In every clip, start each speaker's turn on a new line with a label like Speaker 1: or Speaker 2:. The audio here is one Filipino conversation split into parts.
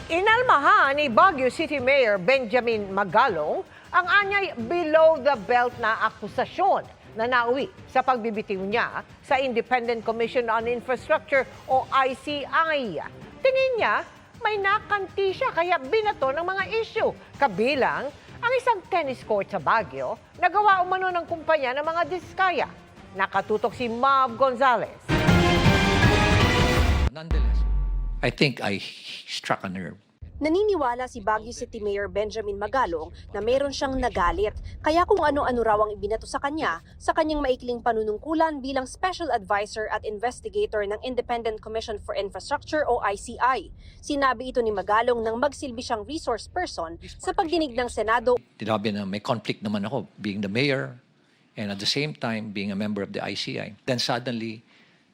Speaker 1: Inalmahan ni Baguio City Mayor Benjamin Magalong ang anyay below-the-belt na akusasyon na nauwi sa pagbibitiw niya sa Independent Commission on Infrastructure o ICI. Tingin niya, may nakanti siya kaya binato ng mga issue. Kabilang ang isang tennis court sa Baguio na gawa umano ng kumpanya ng mga diskaya. Nakatutok si Mav Gonzalez.
Speaker 2: Nonetheless, I think I struck a nerve.
Speaker 3: Naniniwala si Baguio City Mayor Benjamin Magalong na meron siyang nagalit. Kaya kung ano-ano raw ang ibinato sa kanyang maikling panunungkulan bilang Special Advisor at Investigator ng Independent Commission for Infrastructure o ICI. Sinabi ito ni Magalong nang magsilbi siyang resource person sa pagdinig ng Senado.
Speaker 2: Tinabi na may conflict naman ako being the mayor and at the same time being a member of the ICI. Then suddenly,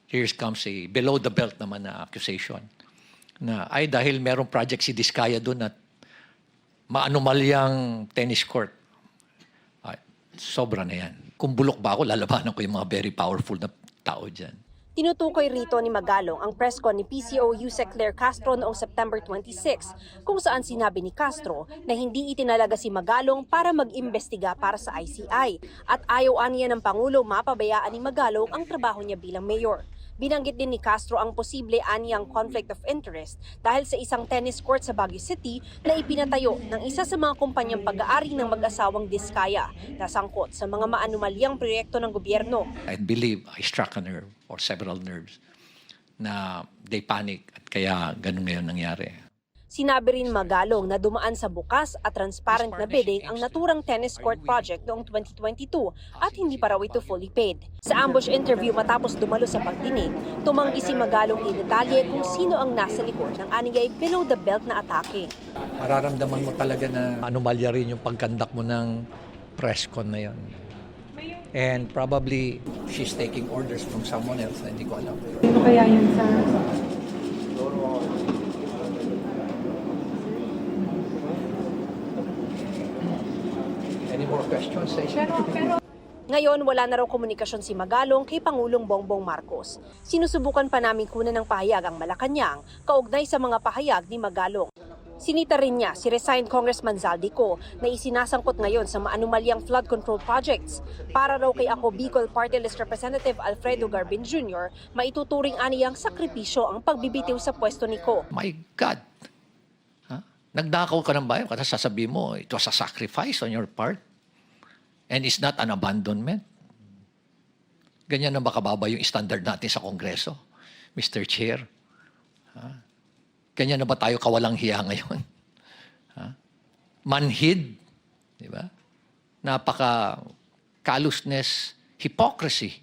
Speaker 2: here comes a below-the-belt naman na accusation. Na ay dahil merong project si Diskaya doon at maanumalyang tennis court. Ay, sobra na yan. Kung bulok ba ako, lalabanan ko yung mga very powerful na tao dyan.
Speaker 3: Tinutukoy rito ni Magalong ang press con ni PCO Yusek Claire Castro noong September 26 kung saan sinabi ni Castro na hindi itinalaga si Magalong para mag-imbestiga para sa ICI at ayaw aniya ng Pangulo mapabayaan ni Magalong ang trabaho niya bilang mayor. Binanggit din ni Castro ang posible aniyang conflict of interest dahil sa isang tennis court sa Baguio City na ipinatayo ng isa sa mga kumpanyang pag-aari ng mag-asawang Diskaya na sangkot sa mga maanumalyang proyekto ng gobyerno.
Speaker 2: I believe I struck a nerve or several nerves na they panic at kaya ganun ngayon nangyari.
Speaker 3: Sinabi rin Magalong na dumaan sa bukas at transparent na bidding ang naturang tennis court project noong 2022 at hindi pa raw ito fully paid. Sa ambush interview matapos dumalo sa pagdinig, tumanggi si Magalong i-detalye kung sino ang nasa likod ng aniyay below-the-belt na atake.
Speaker 2: Mararamdaman mo talaga na anomalya rin yung pagkandak mo ng press con na yan. And probably she's taking orders from someone else na hindi ko alam.
Speaker 4: Ano kaya yun sa...
Speaker 2: Any more questions?
Speaker 3: Ngayon, wala na raw komunikasyon si Magalong kay Pangulong Bongbong Marcos. Sinusubukan pa namin kunan ng pahayag ang Malacanang kaugnay sa mga pahayag ni Magalong. Sinita rin niya si resigned Congressman Zaldico na isinasangkot ngayon sa maanumalyang flood control projects. Para raw kay Ako Bicol Party List Representative Alfredo Garbin Jr., maituturing aniyang sakripisyo ang pagbibitiw sa pwesto ni Ko.
Speaker 2: My God! Nagdakaw ka ng bayan, kasi sasabihin mo, it was a sacrifice on your part. And it's not an abandonment. Ganyan na ba kababa yung standard natin sa Kongreso, Mr. Chair? Ganyan na ba tayo kawalang hiya ngayon? Manhid, di ba? Napaka callousness, hypocrisy.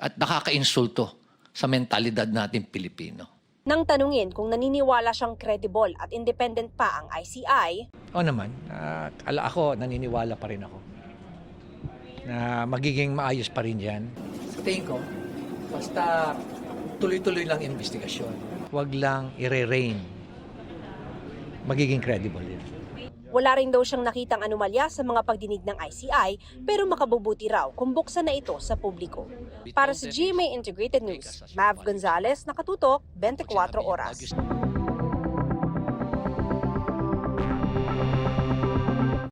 Speaker 2: At nakaka-insulto sa mentalidad natin Pilipino.
Speaker 3: Nang tanungin kung naniniwala siyang credible at independent pa ang ICI,
Speaker 2: Oo naman, ako naniniwala pa rin ako na magiging maayos pa rin yan. Sa tingin ko, basta tuloy-tuloy lang investigasyon. Huwag lang i-rein. Magiging credible yan.
Speaker 3: wala rin daw siyang nakitang anomalya sa mga pagdinig ng ICI pero makabubuti raw kung buksan na ito sa publiko. Para sa GMA Integrated News, Mav Gonzalez, nakatutok, 24 Oras.